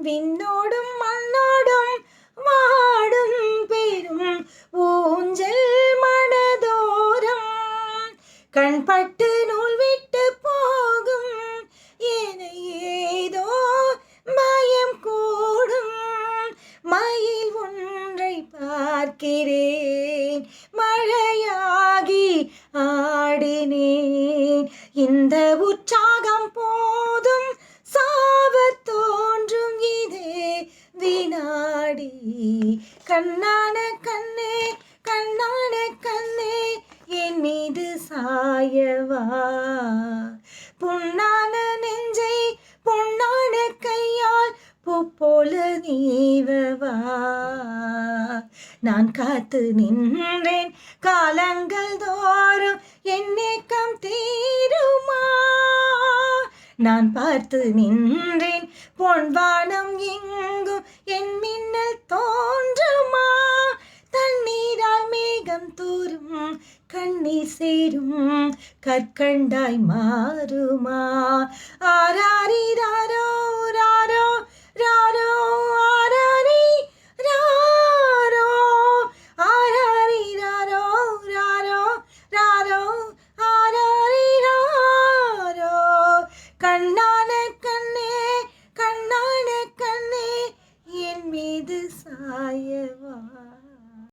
விண்ணோடும் மண்ணோடும் வாடும் பெரும் ஊஞ்சல் மனதோரம் கண்பட்டு நூல் விட்டு போகும் என ஏதோ பயம் கூடும். மயில் ஒன்றை பார்க்கிறேன், மழையாகி ஆடினேன். இந்த உற்சாகம் போதும், சாவத் தோன்றும் இதே வினாடி. கண்ணான கண்ணே, கண்ணான கண்ணே, என் மீது சாயவா. புண்ணான நெஞ்சை பொன்னான கையால் பூ போல நீவவா. நான் காத்து நின்றேன் காலங்கள் தோறும், என் ஏக்கம் தீருமா. நான் பார்த்து நின்றேன் பொன்வானம் எங்கும், என் மின்னல் தோன்றுமா. தண்ணீரால் மேகம் தூரும், கண்ணீர் சேரும், கற்கண்டாய் மாறுமா. ஆராரி ராரோ ராரோ ராரோ.